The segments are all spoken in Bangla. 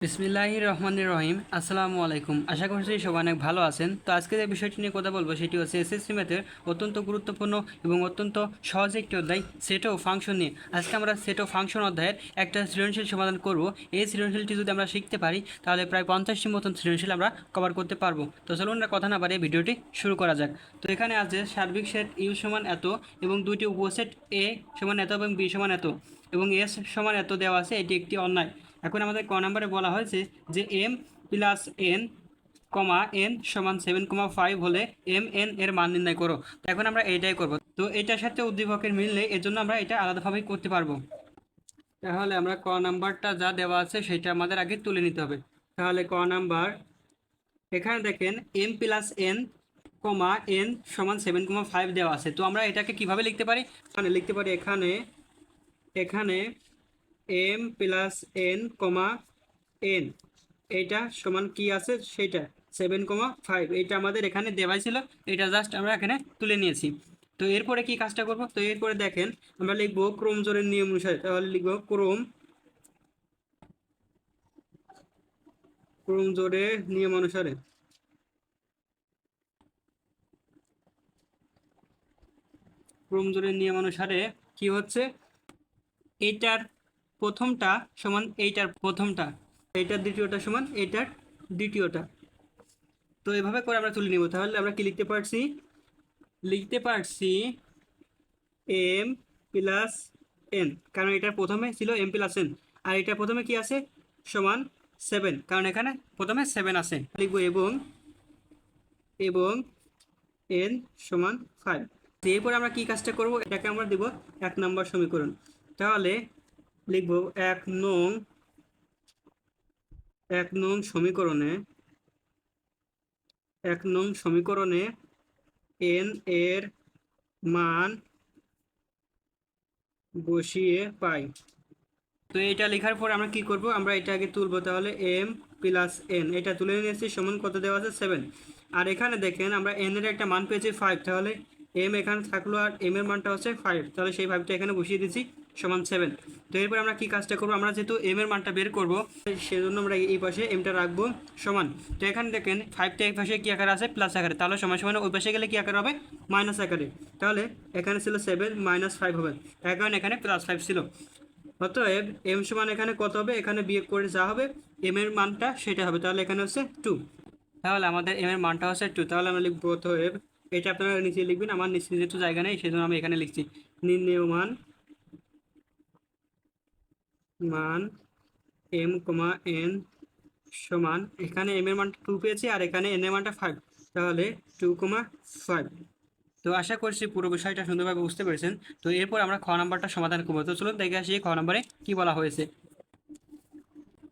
বিসমিল্লাহির রহমানির রহিম। আসসালামু আলাইকুম। আশা করছি সবাই অনেক ভালো আছেন। তো আজকে যে বিষয়টি নিয়ে কথা বলবো সেটি হচ্ছে এসএসসি ম্যাথের অত্যন্ত গুরুত্বপূর্ণ এবং অত্যন্ত সহজ একটি অধ্যায় সেট ও ফাংশন নিয়ে। আজকে আমরা সেট ও ফাংশন অধ্যায়ের একটা সৃজনশীল সমাধান করব। এই সৃজনশীলটি যদি আমরা শিখতে পারি তাহলে প্রায় 50টির মতন সৃজনশীল আমরা কভার করতে পারবো। তো চলুন আমরা কথা না বাড়িয়ে ভিডিওটি শুরু করা যাক। তো এখানে আছে সার্বিক সেট ইউ সমান এত এবং দুইটি উপসেট এ সমান এত এবং বি সমান এত এবং এস সমান এত দেওয়া আছে। এটি একটি অন্যায়। এখন আমাদের ক নম্বরে বলা হয়েছে যে এম প্লাস এন কমা এন সমান 7,5 হলে এম এন এর মান নির্ণয় করো। তো এখন আমরা এইটাই করব। তো এটার সাথে উদ্দীপকের মিল নেই, এর জন্য আমরা এটা আলাদাভাবেই করতে পারবো। তাহলে আমরা ক নাম্বারটা যা দেওয়া আছে সেটা আমাদের আগে তুলে নিতে হবে। তাহলে ক নাম্বার, এখানে দেখেন এম প্লাস এন কমা এন সমান 7,5 দেওয়া আছে। তো আমরা এটাকে কিভাবে লিখতে পারি? মানে লিখতে পারি এখানে এখানে এম প্লাস এন কমা এন এইটা সমান কি আছে সেটা 7,5 এটা আমাদের এখানে দেওয়াই ছিল। এটা জাস্ট আমরা এখানে তুলে নিয়েছি। তো এরপরে কি কাজটা করব? তো এরপরে দেখেন আমরা লিখবো ক্রম জোড়ের নিয়ম অনুসারে। তাহলে লিখবো ক্রম জোড়ের নিয়ম অনুসারে। ক্রম জোড়ের নিয়ম অনুসারে কি হচ্ছে, এইটার প্রথমটা সমান এইটার প্রথমটা, এইটার দ্বিতীয়টা সমান এইটার দ্বিতীয়টা। তো এভাবে করে আমরা তুলে নিব। তাহলে আমরা কি লিখতে পারছি এম প্লাস এন, কারণ এটা প্রথমে ছিল এম প্লাস এন, আর এটা প্রথমে কি আছে সমান 7, কারণ এখানে প্রথমে 7 আছে। লিখবো এবং এবং এন সমান 5। এরপর আমরা কি কাজটা করব, এটাকে আমরা দিব 1 নম্বর সমীকরণ। তাহলে লিখবো এক নং সমীকরণে 1 নং সমীকরণে এন এর মান বসিয়ে পাই। তো এটা লেখার পর আমরা কি করব, আমরা এটা আগে তুলবো। তাহলে এম প্লাস এন এটা তুলে নিয়েছি, সমান কত দেওয়া আছে 7। আর এখানে দেখেন আমরা এন এর একটা মান পেয়েছি 5। তাহলে এম এখানে থাকলো আর এম এর মানটা হচ্ছে 5, তাহলে সেই 5টা এখানে বসিয়ে দিচ্ছি সমান 7। তো এরপর আমরা কি কাজটা করবো, আমরা যেহেতু এম এর মানটা বের করব সেজন্য আমরা এই পাশে এমটা রাখবো সমান। তো এখানে দেখেন 5টা এই পাশে কি আকারে আছে প্লাস আকারে, তাহলে সমান সমান ওই পাশে গেলে কি আকার হবে মাইনাস আকারে। তাহলে এখানে ছিল 7 মাইনাস 5 হবে, তার কারণ এখানে প্লাস 5 ছিল। অতএব এম সমান এখানে কত হবে, এখানে বিয়োগ করে যা হবে এম এর মানটা সেটা হবে। তাহলে এখানে হচ্ছে 2। তাহলে আমাদের এম এর মানটা হচ্ছে 2। তাহলে আমরা লিখবো অতএব, এটা আপনারা নিচে লিখবেন, আমার নিচে যেহেতু জায়গা নেই সেজন্য আমি এখানে লিখছি নির্ণেয় মান মান এম কমা এন সমান, এখানে এম এর মানটা 2 পেয়েছি আর এখানে এন এর মানটা 5, তাহলে 2,5। তো আশা করছি পুরো বিষয়টা সুন্দরভাবে বুঝতে পেরেছেন। তো এরপর আমরা খ নাম্বারটা সমাধান করবো। তো চলুন দেখে আসি খ নাম্বারে কি বলা হয়েছে।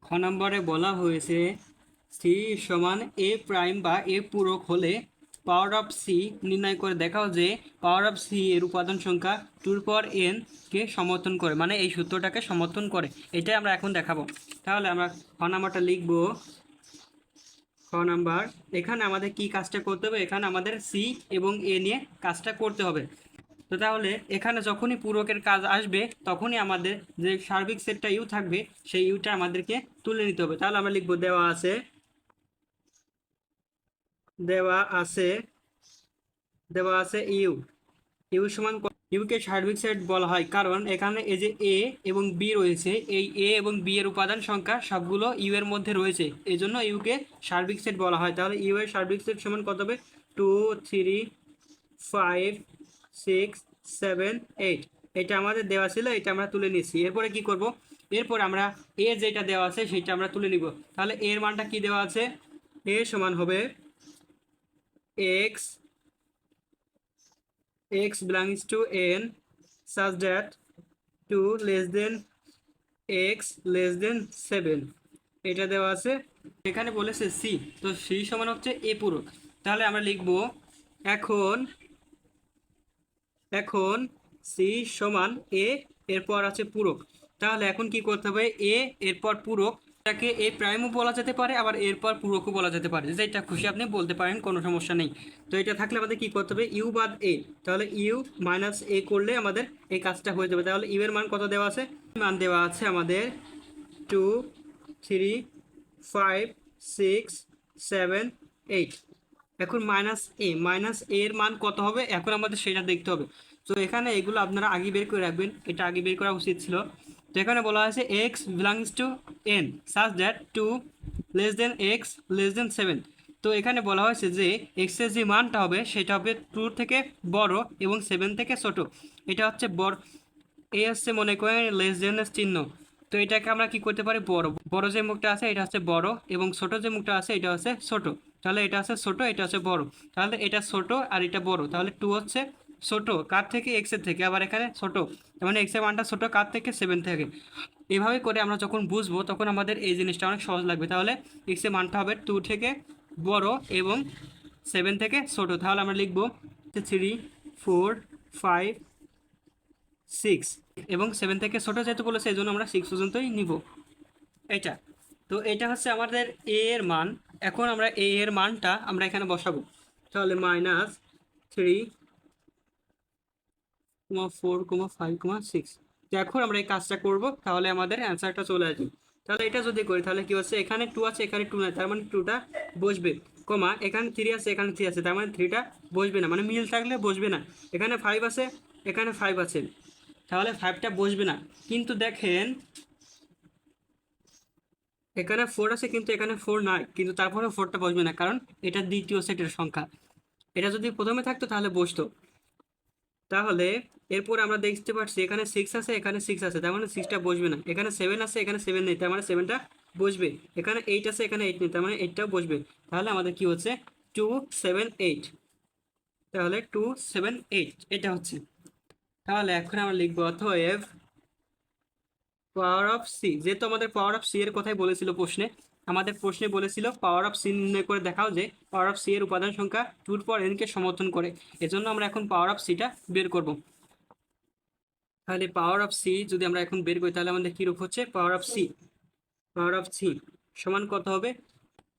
খ নম্বরে বলা হয়েছে সি সমান এ প্রাইম বা এ পূরক হলে পাওয়ার অফ সি নির্ণয় করে দেখাও যে পাওয়ার অফ সি এর উপাদান সংখ্যা 2 কে সমর্থন করে, মানে এই সূত্রটাকে সমর্থন করে। এটাই আমরা এখন দেখাবো। তাহলে আমরা খ নাম্বারটা লিখবো। খ নাম্বার, এখানে আমাদের কি কাজটা করতে হবে, এখানে আমাদের সি এবং এ নিয়ে কাজটা করতে হবে। তো তাহলে এখানে যখনই পূরকের কাজ আসবে তখনই আমাদের যে সার্বিক সেটটা ইউ থাকবে সেই ইউটা আমাদেরকে তুলে নিতে হবে। তাহলে আমরা লিখবো দেওয়া আছে দেওয়া আছে ইউ। ইউ সমান ইউকে সার্বিক সেট বলা হয় কারণ এখানে এই যে এ এবং বি রয়েছে, এই এ এবং বি এর উপাদান সংখ্যা সবগুলো ইউ এর মধ্যে রয়েছে, এই জন্য ইউকে সার্বিক সেট বলা হয়। তাহলে ইউ এর সার্বিক সেট সমান কত হবে, 2 3 5 6 7 8। এটা আমাদের দেওয়া ছিল, এটা আমরা তুলে নিচ্ছি। এরপরে কি করব, এরপর আমরা এ যেটা দেওয়া আছে সেটা আমরা তুলে নিব। তাহলে এর মানটা কি দেওয়া আছে, এ সমান হবে x belongs to n such that 2 less than x less than 7 এটা দেওয়া আছে। এখানে বলেছে সি, তো সি সমান হচ্ছে এ পূরক। তাহলে আমরা লিখব এখন এখন সি সমান এ, এরপর আছে পূরক। তাহলে এখন কি করতে হবে, এ এরপর পূরক, এটাকে এ প্রাইমও বলা যেতে পারে আবার এরপর পূরকও বলা যেতে পারে, যেটা খুশি আপনি বলতে পারেন, কোনো সমস্যা নেই। তো এটা থাকলে আমাদের কি করতে হবে, ইউ বাদ এ, তাহলে ইউ মাইনাস এ করলে আমাদের এই কাজটা হয়ে যাবে। তাহলে ইউ এর মান কত দেওয়া আছে, মান দেওয়া আছে আমাদের 2 3 5 6 7 8। এখন মাইনাস এর মান কত হবে এখন আমাদের সেটা দেখতে হবে। তো এখানে এগুলো আপনারা আগে বের করে রাখবেন, এটা আগে বের করা উচিত ছিল। তো এখানে বলা হয়েছে x belongs to N such that 2 less than x less than 7। তো এখানে বলা হয়েছে যে এক্সের যে মানটা হবে সেটা হবে 2 থেকে বড় এবং 7 থেকে ছোট। এটা হচ্ছে বড়, এই হচ্ছে মনে করেন লেস দেনের চিহ্ন। তো এটাকে আমরা কি করতে পারি, বড় বড় যে মুখটা আছে এটা হচ্ছে বড় এবং ছোট যে মুখটা আছে এটা হচ্ছে ছোট। তাহলে এটা হচ্ছে ছোট, এটা হচ্ছে বড়। তাহলে এটা ছোট আর এটা বড়, তাহলে 2 হচ্ছে ছোট কার থেকে, এক্স এর থেকে। আবার এখানে ছোট, তার মানে এক্স এর মানটা ছোট কার থেকে, 7 থেকে। এভাবে করে আমরা যখন বুঝবো তখন আমাদের এই জিনিসটা অনেক সহজ লাগবে। তাহলে এক্স এর মানটা হবে 2 থেকে বড় এবং 7 থেকে ছোট। তাহলে আমরা লিখবো 3 4 5 6 এবং 7 থেকে ছোট যেহেতু বলেছে এই জন্য আমরা 6 পর্যন্তই নিব এটা। তো এটা হচ্ছে আমাদের এ এর মান। এখন আমরা এ এর মানটা আমরা এখানে বসাবো। তাহলে -3,4,5,6। এখন আমরা এই কাজটা করব, তাহলে আমাদের অ্যান্সারটা চলে আসবে। তাহলে এটা যদি করি তাহলে কি হচ্ছে, এখানে 2 আছে এখানে 2 নাই, তার মানে 2টা বসবে, কমা এখানে 3 আছে এখানে 3 আছে, তার মানে 3টা বসবে না, মানে মিল থাকলে বসবে না। এখানে 5 আছে এখানে 5 আছে, তাহলে 5টা বসবে না। কিন্তু দেখেন এখানে 4 আছে কিন্তু এখানে 4 নাই, কিন্তু তারপরে 4টা বসবে না, কারণ এটা দ্বিতীয় সেটের সংখ্যা। এটা যদি প্রথমে থাকতো তাহলে বসতো। তাহলে এরপর আমরা দেখতে পাচ্ছি এখানে 6 আছে এখানে 6 আছে, তার মানে 6টা বসবে না। এখানে 7 আছে এখানে 7 নেই, তার মানে 7টা বসবে। এখানে 8 আছে এখানে 8 নেই, তার মানে 8টাও বসবে। তাহলে আমাদের কি হচ্ছে 2 7 8। তাহলে 2 7 8 এটা হচ্ছে। তাহলে এখন আমরা লিখবো অতএব পাওয়ার অফ সি, যেহেতু আমাদের পাওয়ার অফ সি এর কথাই বলেছিল প্রশ্নে, আমাদের প্রশ্নে বলেছিল পাওয়ার অফ সি নির্ণয় করে দেখাও যে পাওয়ার অফ সি এর উপাদান সংখ্যা 2 পর এন কে সমর্থন করে। এজন্য আমরা এখন পাওয়ার অফ সিটা বের করব। তাহলে পাওয়ার অফ সি যদি আমরা এখন বের করি তাহলে আমাদের কি রূপ হচ্ছে, পাওয়ার অফ সি সমান কত হবে,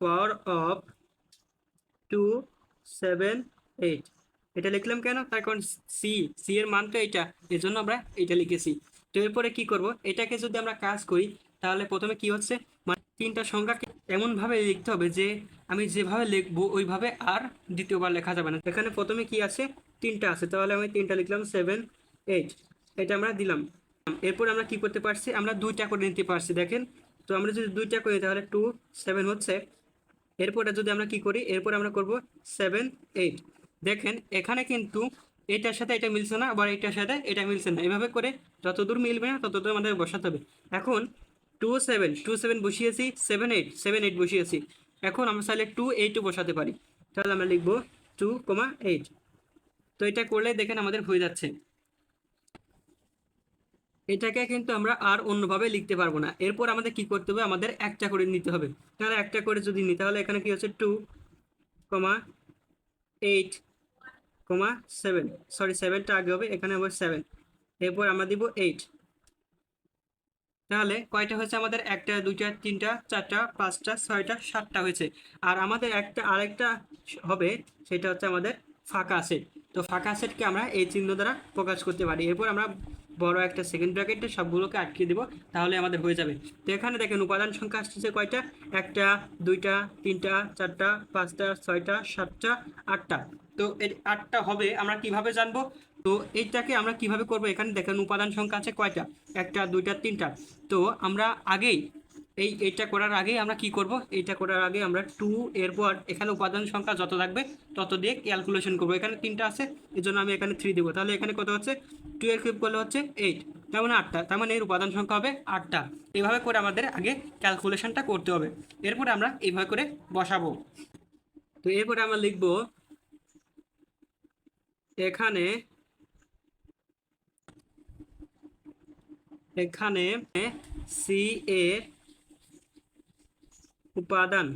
পাওয়ার অফ 2 7 8। এটা লিখলাম কেন, তার কারণ সি সি এর মান তো এটা, এর জন্য আমরা এটা লিখেছি। তো এরপরে কি করব, এটাকে যদি আমরা কাজ করি তাহলে প্রথমে কি হচ্ছে, মানে তিনটা সংখ্যাকে এমনভাবে লিখতে হবে যে আমি যেভাবে লিখবো ওইভাবে আর দ্বিতীয়বার লেখা যাবে না। এখানে প্রথমে কি আছে, 3টা আছে, তাহলে আমি 3টা লিখলাম 7 8, এটা আমরা দিলাম। এরপর আমরা কি করতে পারছি, আমরা 2টা করে নিতে পারছি দেখেন। তো আমরা যদি 2টা করি তাহলে 2 7 হচ্ছে। এরপরে যদি আমরা কি করি, এরপর আমরা করব 7 8। দেখেন এখানে কিন্তু এটার সাথে এটা মিলছে না, আবার এটার সাথে এটা মিলছে না, এভাবে করে যতদূর মিলবে না ততদূর আমাদের বসাতে হবে। এখন 2 7 বসিয়েছি, 7 8 7 8 বসিয়েছি। এখন আমরা চাইলে 2 8 বসাতে পারি। তাহলে আমরা লিখবো 2 8। তো এটা করলে দেখেন আমাদের হয়ে যাচ্ছে। এটাকে কিন্তু আমরা আর অন্যভাবে লিখতে পারবো না। এরপর আমাদের কি করতে হবে, আমাদের একটা করে নিতে হবে। তাহলে একটা করে যদি নিই তাহলে এখানে কি হচ্ছে 2 8 7, সরি 7টা আগে হবে, এখানে হবে 7। এরপর আমরা দিব 8। তাহলে কয়টা হয়েছে আমাদের, একটা দুইটা তিনটা চারটা পাঁচটা ছয়টা সাতটা হয়েছে। আর আমাদের আরেকটা হবে, সেটা হচ্ছে আমাদের ফাঁকা সেট। তো ফাঁকা সেটকে আমরা এই চিহ্ন দ্বারা প্রকাশ করতে পারি। এরপর আমরা বড় একটা সেকেন্ড ব্র্যাকেটে সবগুলোকে আটকে দিব, তাহলে আমাদের হয়ে যাবে। তো এখানে দেখেন উপাদান সংখ্যা আসছে কয়টা, একটা দুইটা তিনটা চারটা পাঁচটা ছয়টা সাতটা আটটা। তো এই 8টা হবে, আমরা কিভাবে জানবো, তো এইটাকে আমরা কিভাবে করব, এখানে দেখেন উপাদান সংখ্যা আছে কয়টা, একটা দুইটা তিনটা। তো আমরা আগেই এইটা করার আগেই আমরা কি করব, এইটা করার আগে আমরা 2 এরপর এখানে উপাদান সংখ্যা যত থাকবে তত দিয়ে ক্যালকুলেশন করব। এখানে 3টা আছে এর জন্য আমি এখানে 3 দেবো। তাহলে এখানে কত হচ্ছে, 2 এর কিউব করলে হচ্ছে 8, তার মানে 8টা, তার মানে এর উপাদান সংখ্যা হবে 8টা। এইভাবে করে আমাদের আগে ক্যালকুলেশনটা করতে হবে, এরপরে আমরা এইভাবে করে বসাবো। তো এরপরে আমরা লিখব এখানে এখানে সি এর উপাদান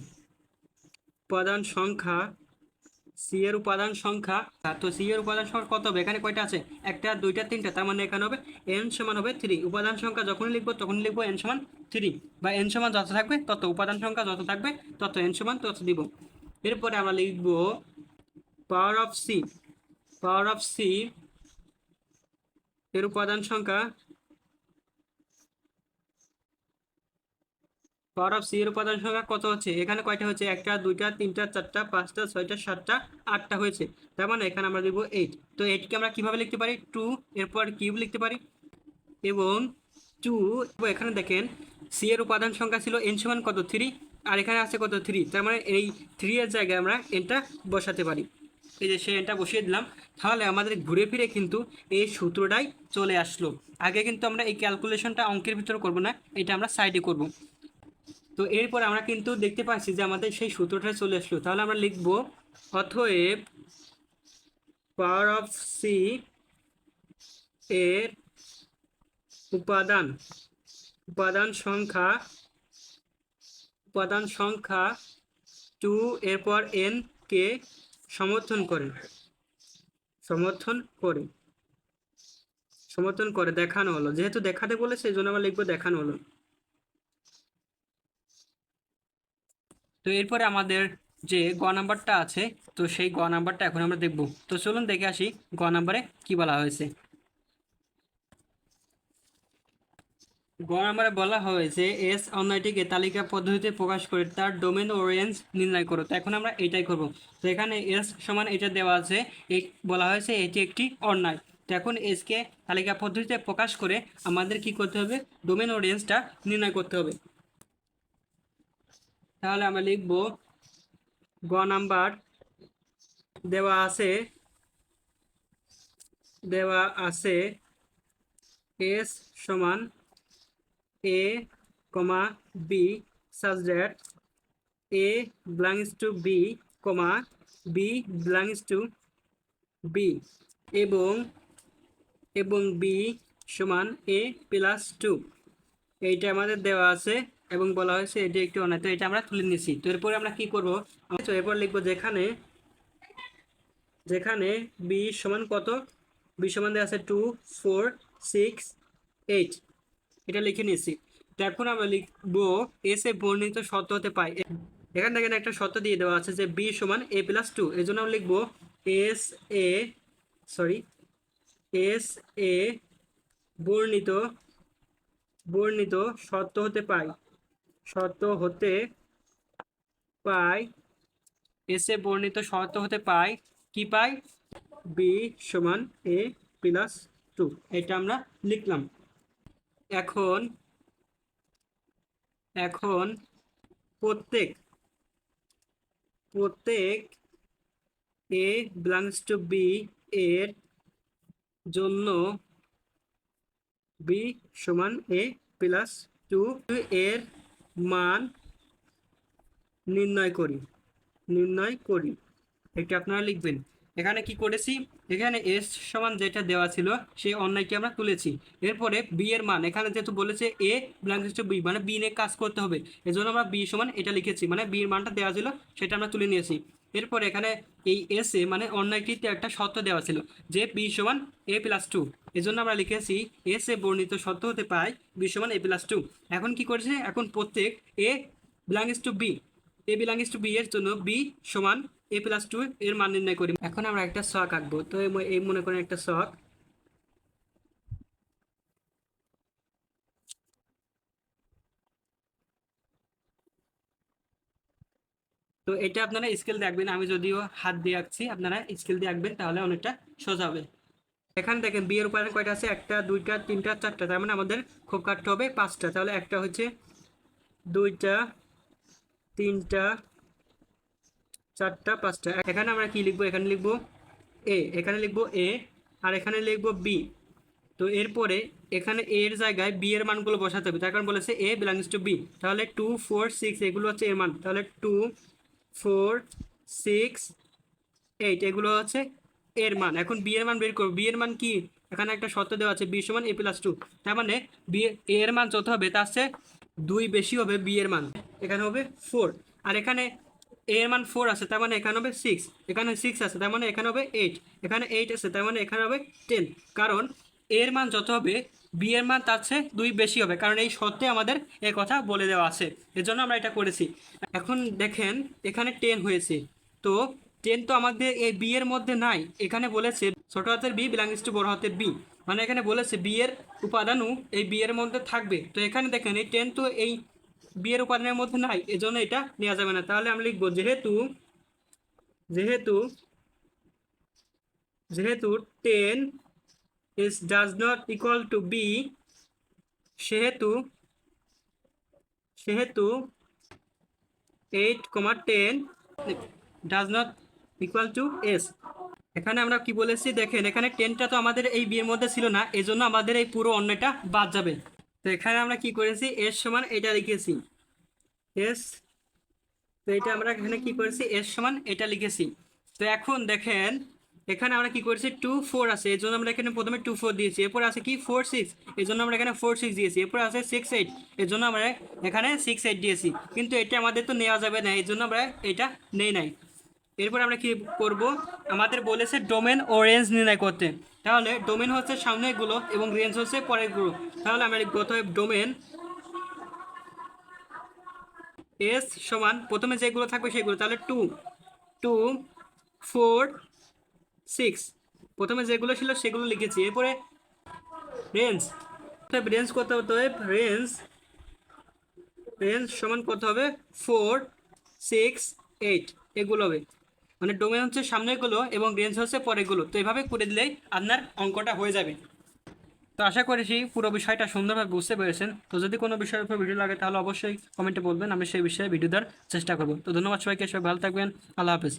উপাদান সংখ্যা, সি এর উপাদান সংখ্যা। তো সি এর উপাদান সংখ্যা কত হবে, এখানে কয়টা আছে, একটা দুইটা তিনটা, তার মানে এখানে হবে এন সমান হবে 3। উপাদান সংখ্যা যখনই লিখবো তখনই লিখবো এন সমান 3, বা এন সমান যত থাকবে তত, উপাদান সংখ্যা যত থাকবে তত এন সমান তত দিব। এরপরে আমরা লিখবো power of C, power of C এর উপাদান সংখ্যা পাওয়ার অফ সি এর উপাদান সংখ্যা কত হচ্ছে, এখানে কয়টা হচ্ছে, একটা দুইটা তিনটা চারটা পাঁচটা ছয়টা সাতটা আটটা হয়েছে, তার মানে এখানে আমরা দেবো 8। তো এইটকে আমরা কিভাবে লিখতে পারি, 2 এরপর কিউব লিখতে পারি এবং 2। এখানে দেখেন সি এর উপাদান সংখ্যা ছিল এন সমান কত 3, আর এখানে আছে কত 3, তার মানে এই 3 এর জায়গায় আমরা এনটা বসাতে পারি। এই যে সেই এনটা বসিয়ে দিলাম, তাহলে আমাদের ঘুরে ফিরে কিন্তু এই সূত্রটাই চলে আসলো। আগে কিন্তু আমরা এই ক্যালকুলেশনটা অঙ্কের ভিতরে করব না, এটা আমরা সাইডে করব। তো এরপর আমরা কিন্তু দেখতে পাচ্ছি যে আমাদের সেই সূত্রটা চলে আসলো, তাহলে আমরা লিখব অতএব পাওয়ার অফ সি এর উপাদান উপাদান সংখ্যা উপাদান সংখ্যা 2 এরপর এন কে সমর্থন করে সমর্থন করে সমর্থন করে দেখানো হলো। যেহেতু দেখাতে বলেছে এই জন্য আমরা লিখবো দেখানো হলো। তো এরপরে আমাদের যে গ নাম্বারটা আছে, তো সেই গ নাম্বারটা এখন আমরা দেখব। তো চলুন দেখে আসি গ নাম্বারে কি বলা হয়েছে। গ নাম্বারে বলা হয়েছে এস অন্যটিকে তালিকা পদ্ধতিতে প্রকাশ করে তার ডোমেন ও রেঞ্জ নির্ণয় করো। তো এখন আমরা এটাই করব। তো এখানে এস সমান এটা দেওয়া আছে, এই বলা হয়েছে এটি একটি অন্যায়। তো এখন এসকে তালিকা পদ্ধতিতে প্রকাশ করে আমাদের কি করতে হবে, ডোমেন ও রেঞ্জটা নির্ণয় করতে হবে। তাহলে আমরা লিখব গ নাম্বার দেওয়া আছে এস সমান A comma B such that a belongs to b comma b belongs to b এবং b সমান a প্লাস 2, এইটা আমাদের দেওয়া আছে এবং বলা হয়েছে এটি একটি অন্যায়। তো এটা আমরা তুলে নিয়েছি। তো এরপরে আমরা কি করব, এরপর লিখবো যেখানে b সমান কত, b সমান দেওয়া আছে 2 4 6 8, এটা লিখে নিয়েছি। তো এখন আমরা লিখবো এস এ বর্ণিত শর্ত হতে পাই। এখান থেকে একটা শর্ত দিয়ে দেওয়া আছে যে বি সমান এ প্লাস 2, এই জন্য আমরা লিখবো এস এ এস এ বর্ণিত শর্ত হতে পাই এস এ বর্ণিত শর্ত হতে পাই কি পাই, বি সমান এ প্লাস 2, এটা আমরা লিখলাম। এখন প্রত্যেক এ বিলংস টু বি এর জন্য বি সমান এ প্লাস 2 এর মান নির্ণয় করি। এটা আপনারা লিখবেন। এখানে কি করেছি, এখানে এস সমান যেটা দেওয়া ছিল সেই অন্যায়কে আমরা তুলেছি। এরপরে বি এর মান, এখানে যেহেতু বলেছে এ বিলংস টু বি মানে বি নিয়ে কাজ করতে হবে, এজন্য আমরা বি সমান এটা লিখেছি, মানে বি এর মানটা দেওয়া ছিল সেটা আমরা তুলে নিয়েছি। এরপরে এখানে এই এস এ মানে অন্যায়টিতে একটা শর্ত দেওয়া ছিল যে বি সমান এ প্লাস 2, এজন্য আমরা লিখেছি এস এ বর্ণিত শর্ত হতে পাই বি সমান এ প্লাস 2। এখন কি করেছে, এখন প্রত্যেক এ বিলংস টু বি এর জন্য বি সমান এ প্লাস 2 এর মান নির্ণয় করি। এখন আমরা একটা ছক আঁকবো। তো এই মনে করেন একটা ছক। তো এটা আপনারা স্কেল দিয়ে আঁকবেন, আমি যদিও হাত দিয়ে আঁকছি, আপনারা স্কেল দিয়ে আঁকবেন তাহলে অনেকটা সোজা হবে। এখানে দেখেন বি এর উপাদান কয়টা আছে, একটা দুইটা তিনটা চারটা, তার মানে আমাদের খুব কাটতে হবে 5টা। তাহলে একটা হচ্ছে দুইটা তিনটা চারটা 5টা। এখানে আমরা কি লিখবো, এখানে লিখবো এখানে লিখবো এ আর এখানে লিখবো বি। তো এরপরে এখানে এর জায়গায় বি এর মানগুলো বসাতে হবে, তার কারণ বলেছে এ বিলংস টু বি। তাহলে 2 4 6 এগুলো হচ্ছে এর মান, তাহলে 2 4 6 8 এগুলো হচ্ছে এর মান। এখন বি এর মান বের করবো, বি এর মান কি, এখানে একটা শর্ত দেওয়া আছে বি সমান এ প্লাস 2, তার মানে বি এর মান যত হবে তার চেয়ে 2 বেশি হবে বি এর মান, এখানে হবে 4। আর এখানে এ এর মান 4 আছে, তার মানে এখানে হবে 6, এখানে 6 আছে তার মানে এখানে হবে 8, এখানে 8 আছে তার মানে এখানে হবে 10। কারণ এর মান যত হবে বি এর মান তার চেয়ে 2 বেশি হবে, কারণ এই শর্তে আমাদের এই কথা বলে দেওয়া আছে, এজন্য আমরা এটা করেছি। এখন দেখেন এখানে 10 হয়েছে, তো 10 তো আমাদের এই বি এর মধ্যে নাই, এখানে বলেছে ছোট হাতের বি বিলংস টু বড় হাতের বি, মানে এখানে বলেছে বি এর উপাদানও এই বি এর মধ্যে থাকবে। তো এখানে দেখেন এই 10 তো এই বি এর উপাদানের মধ্যে নাই, এজন্য এটা নেওয়া যাবে না। তাহলে আমরা লিখবো যেহেতু যেহেতু যেহেতু 10 is does not equal to b, সেহেতু সেহেতু 8, 10 does not equal to S. এখানে আমরা কি বলেছি দেখেন, এখানে 10টা তো আমাদের এই বিয়ের মধ্যে ছিল না, এই জন্য আমাদের এই পুরো অন্যটা বাদ যাবে। তো এখানে আমরা কি করেছি, এস সমান এটা লিখেছি, এস। তো এটা আমরা এখানে কি করেছি, এস সমান এটা লিখেছি। তো এখন দেখেন এখানে আমরা কি করেছি, 2 4 আছে, এই জন্য আমরা এখানে প্রথমে 2 4 দিয়েছি। এরপর আছে কি 4 6, এই জন্য আমরা এখানে 4 6 দিয়েছি। এরপর আছে 6 8, এর জন্য আমরা এখানে 6 8 দিয়েছি। কিন্তু এটা আমাদের তো নেওয়া যাবে না, এই জন্য আমরা এটা নেই নাই। এরপর আমরা কি করব, আমাদের বলেছে ডোমেন ও রেঞ্জ নির্ণয় করতে। তাহলে ডোমেন হচ্ছে সামনেরগুলো এবং রেঞ্জ হচ্ছে পরেরগুলো। তাহলে আমরা প্রথমে ডোমেন এস সমান প্রথমে যেগুলো থাকবে সেগুলো, তাহলে 2 2 4 6, প্রথমে যেগুলো ছিল সেগুলো লিখেছি। এরপরে রেঞ্জ, রেঞ্জ কত হতে হবে, রেঞ্জ রেঞ্জ সমান কত হবে, 4 6 8, এগুলো হবে। মানে ডোমেন হচ্ছে সামনেরগুলো এবং রেঞ্জ হচ্ছে পরেরগুলো। তো এভাবে করে দিলেই আপনার অঙ্কটা হয়ে যাবে। তো আশা করেছি পুরো বিষয়টা সুন্দরভাবে বুঝতে পেরেছেন। তো যদি কোনো বিষয়ের উপর ভিডিও লাগে তাহলে অবশ্যই কমেন্টে বলবেন, আমি সেই বিষয়ে ভিডিও দেওয়ার চেষ্টা করবো। তো ধন্যবাদ সবাইকে, সবাই ভালো থাকবেন, আল্লাহ হাফেজ।